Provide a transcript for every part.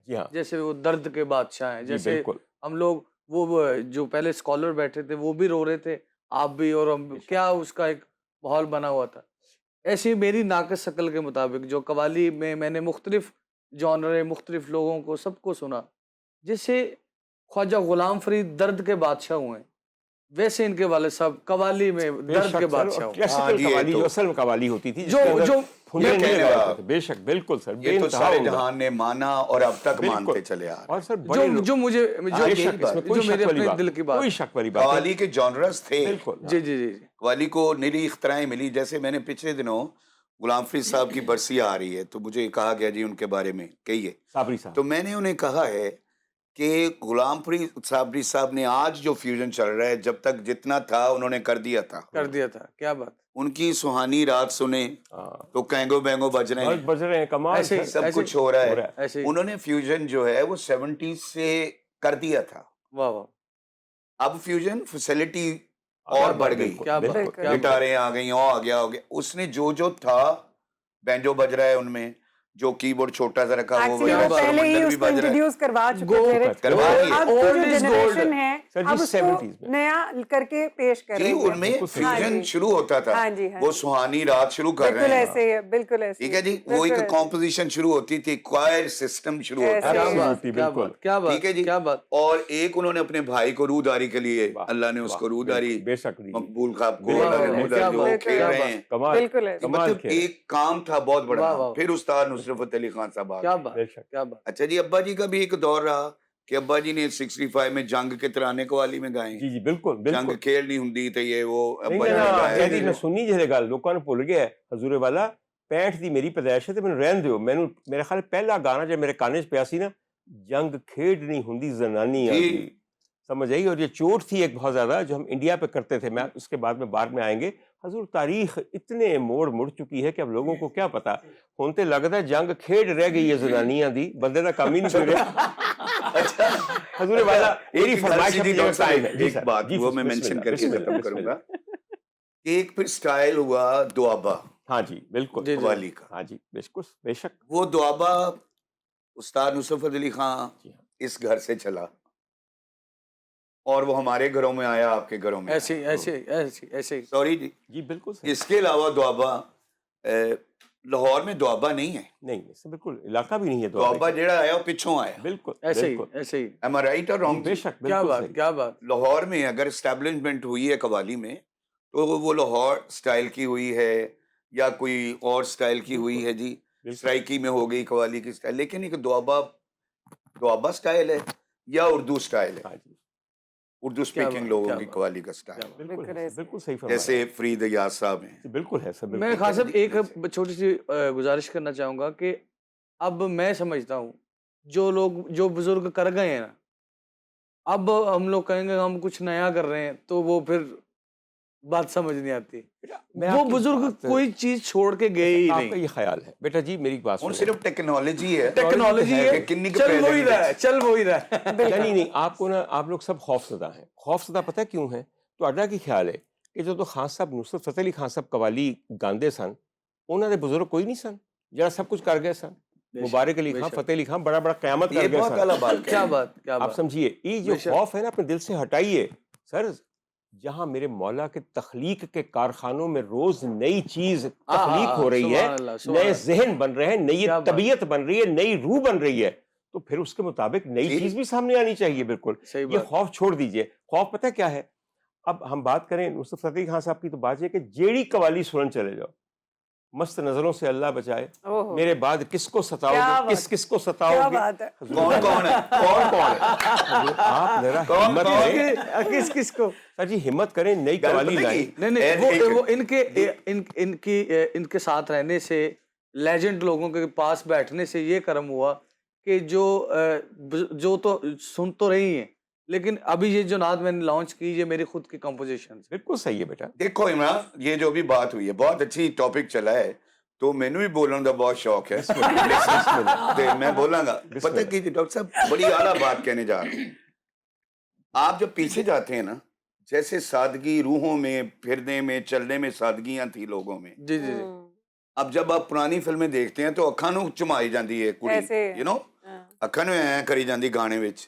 جی ہاں جیسے وہ درد کے بادشاہ ہیں، جی جیسے بالکل ہم لوگ وہ جو پہلے اسکالر بیٹھے تھے وہ بھی رو رہے تھے، آپ بھی اور ہم بھی، کیا اس کا ایک ماحول بنا ہوا تھا. ایسی میری ناقص عقل کے مطابق جو قوالی میں نے مختلف جانرے، مختلف لوگوں کو سب کو سنا، جیسے خواجہ غلام فرید درد کے بادشاہ ہوئے، ویسے ان کے والد صاحب قوالی میں بے درد کے شک سر، بادشاہ اور ہوئے. کلاسیکل قوالی جو اصل قوالی ہوتی تھی جس جو کے اندر جو پھندے نہیں کہنے لگائے لگا، ہوتے تھے. بے شک بالکل سر، بے یہ تو انتہا سارے عمدہ. جہان نے مانا اور اب تک بالکل مانتے چلے آ رہے ہیں. اور سر جو بڑے لوگ جو مجھے جو بے شک اس میں کوئی جو میرے شک والی اپنے بات دل کی بات کوئی شک والی بات نہیں. قوالی کے جانرز تھے. بالکل جی جی جی قوالی کو نئی اختراعیں ملی. جیسے میں نے پچھلے دنوں غلام فرید صاحب کی برسی آ رہی ہے تو مجھے کہا گیا جی ان کے بارے میں کہیے، صابری صاحب. تو میں نے انہیں کہا ہے کہ غلام فرید صابری صاحب نے آج جو فیوژن چل رہا ہے جب تک جتنا تھا انہوں نے کر دیا تھا. کر دیا تھا. کیا بات. ان کی سہانی رات سنیں ہاں تو کینگو بینگو بج رہے ہیں، بج رہے ہیں کمال ایسے ہی سر. سب ایسے کچھ ہو رہا ہے. ایسے ہی. انہوں نے فیوژن جو ہے وہ 70s سے کر دیا تھا. واہ واہ، اب فیوژن فیسلٹی اور بڑھ گئی، بالکل، کیا بات، بالکل. کیا بات. گٹاریں آ گئیں، آ گیا ہو گیا. اس نے جو تھا بینجو بج رہا ہے ان میں، جو کی بورڈ چھوٹا سا رکھا وہ ایکچولی وہ پہلے ہی اس کو انٹروڈیوس کروا چکے تھے، کروا اور دیے. اب کی Old جو is جنریشن gold. ہے سر جی اب اس 70s کو میں نیا کر کے پیش کر جی رہے ان میں بالکل صحیح. فیوژن شروع ہوتا تھا، ہاں جی ہاں وہ جی، سہانی رات شروع کر بالکل رہے ہیں. ایسے ہی ہے، بالکل ایسے ٹھیک ہے جی، وہ ایک کمپوزیشن شروع ہوتی تھی، کوائر سسٹم شروع ہوتا کیا ایسے تھا. ہی. بات، کیا بالکل. بات، کیا بات، ٹھیک ہے جی. کیا بات. اور ایک انہوں نے اپنے بھائی کو روح کے لیے واہ، اللہ نے اس واہ، کو روح بالکل، بے شک دیجیے. مقبول خواب کو بالکل، اللہ نے بالکل. روح کیا وہ بات، کھیل کیا رہے بات. ہیں. کمال بالکل ایسے. کمال مطلب کھیل رہے ہیں. ایک کام تھا بہت بڑا واہ کام. واہ. پھر استاد نصرت علی خان صاحب آ کیا گئے. بات، بے شک. کیا بات. اچھا جی، ابا جی کا بھی ایک دور رہا کہ ابا جی نے 65 میں جنگ کے ترانے قوالی میں گائے. جی جی بالکل جنگ بالکل. کھیل نہیں ہوں تے یہ وہ نہیں ابا جی نے نا گایا. جی میں سننی جہے گل لوکاں نے بھول گیا. حضور والا 65 دی میری پیدائش ہے تے مینوں رہن دیو. مینوں میرے خیال پہلا گانا جو میرے کانے چ پیا سی نا، جنگ کھیڈ نہیں ہوندی زنانیاں جی. دی، سمجھ آئی. اور یہ چوٹ تھی ایک بہت زیادہ جو ہم انڈیا پہ کرتے تھے. میں اس کے بعد میں آئیں گے. حضور تاریخ اتنے مڑ چکی ہے کہ اب لوگوں کو کیا پتا. ہن تے لگدا ہے جنگ کھیڈ رہ گئی ہے زنانیاں دی، بندے دا کام ہی نہیں کوئی رہا. اچھا حضور والا میری ایک فرمائش جی اپنی ڈاکٹر جگہ صاحب قائم ہے. جی ایک سر بات جی وہ میں بسم مینشن اللہ، کر کے بسم اللہ، ختم بسم کروں اللہ. گا کہ ایک پھر سٹائل ہوا دوابا ہاں جی بالکل جی جی. قوالی کا. ہاں جی بالکل بے شک. وہ دوابا استاد نصرت علی خان جی ہاں. اس گھر سے چلا اور وہ ہمارے گھروں میں آیا، آپ کے گھروں میں. ایسے ہی ایسے ہی ایسے ہی ایسے ہی. سوری جی. جی بالکل صحیح. اس کے علاوہ دوابا لاہور میں دوابا نہیں ہے. نہیں بالکل علاقہ بھی نہیں ہے دوابا جڑا آیا وہ پچھوں آیا. بالکل ایسے ہی بالکل. ایسے ہی. ایم آئی رائٹ اور رانگ؟ بے شک کیا بالکل بات، صحیح. کیا بات. لاہور میں اگر اسٹیبلشمنٹ ہوئی ہے قوالی میں تو وہ لاہور سٹائل کی ہوئی ہے یا کوئی اور سٹائل کی ہوئی ہے جی. سرائکی میں ہو گئی قوالی کی سٹائل، لیکن ایک دوابا سٹائل ہے یا اردو سٹائل ہے، ہاں جی اردو سپیکنگ لوگوں کی قوالی کا سٹائل، بالکل ہے، بالکل صحیح فرمایا. جیسے فرید ایاز صاحب ہیں. بالکل ہے سر. میں خان صاحب ایک چھوٹی سی گزارش کرنا چاہوں گا کہ اب میں سمجھتا ہوں جو بزرگ کر گئے ہیں نا، اب ہم لوگ کہیں گے ہم کچھ نیا کر رہے ہیں تو وہ پھر بات سمجھ نہیں آتی. وہ بزرگ کوئی چیز چھوڑ کے گئے ہی آپ کا نہیں. یہ خیال ہے بیٹا جی، میری بات اور سنیں. صرف ٹیکنالوجی ہے، ٹیکنالوجی ہے، چل وہی رہا ہے، چل وہی رہا ہے. نہیں آپ کو نا، آپ لوگ سب خوف زدہ ہیں. خوف زدہ پتہ کیوں ہے؟ تو اڈا کی خیال ہے کہ جو تو خان صاحب نصرت فتح علی خان صاحب قوالی گاندے سن، انہوں نے بزرگ کوئی نہیں سن جڑا سب کچھ کر گئے سن. مبارک علی خان، فتح علی خان بڑا قیامت کر گئے سن. کیا بات، کیا بات. آپ سمجھیے یہ جو خوف ہے نا اپنے دل سے ہٹائیے. سر جہاں میرے مولا کے تخلیق کے کارخانوں میں روز نئی چیز تخلیق ہو رہی ہے، نئے ذہن بن رہے ہیں، نئی طبیعت بن رہی ہے، نئی روح بن رہی ہے، تو پھر اس کے مطابق نئی چیز بھی سامنے آنی چاہیے. بالکل یہ خوف چھوڑ دیجئے. خوف پتہ کیا ہے؟ اب ہم بات کریں نصرت فتح علی خان صاحب کی تو بات یہ کہ جیڑی قوالی سنن چلے جاؤ، مست نظروں سے اللہ بچائے، میرے بعد کس کو ستاؤ گے، کس کو ستاؤ گے، کون ہے آپ ذرا ہمت کریں. کس کو سر جی ہمت کریں، نئی قوالی لائیں. نہیں وہ ان کے ساتھ رہنے سے، لیجنڈ لوگوں کے پاس بیٹھنے سے یہ کرم ہوا کہ جو تو سن تو رہی ہیں، لیکن ابھی یہ جو نعت میں نے لانچ کی یہ میری خود کی کمپوزیشن. بالکل صحیح ہے بیٹا. دیکھو عمران، یہ جو بھی بات ہوئی ہے بہت اچھی ٹاپک چلا ہے، تو مینوں بھی بولنے کا بہت شوق ہے. میں بولاں گا. پتہ کی ڈاکٹر صاحب بڑی اعلیٰ بات کہنے جا رہا ہوں. آپ جب پیچھے جاتے ہیں نا، جیسے سادگی روحوں میں، پھرنے میں، چلنے میں سادگیاں تھی لوگوں میں. جی جی. اب جب آپ پرانی فلمیں دیکھتے ہیں تو اکھاں نوں چمائی جاندی ہے کڑی، یو نو. ਅੱਖਾਂ ਨੂੰ ਐ ਕਰੀ ਜਾਂਦੀ ਗਾਣੇ ਵਿੱਚ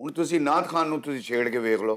ਹੁਣ ਤੁਸੀਂ ਨਾਥ ਖਾਨ ਨੂੰ ਤੁਸੀਂ ਛੇੜ ਕੇ ਵੇਖ ਲਓ,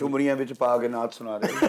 ਠੁਮਰੀਆਂ ਵਿੱਚ ਪਾ ਕੇ ਨਾਥ ਸੁਣਾ ਰਹੇ।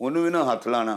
ਉਹਨੂੰ ਵੀ ਨਾ ਹੱਥ ਲਾਣਾ,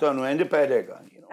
ਤੁਹਾਨੂੰ ਇੰਜ ਪੈ ਜਾਏਗਾ।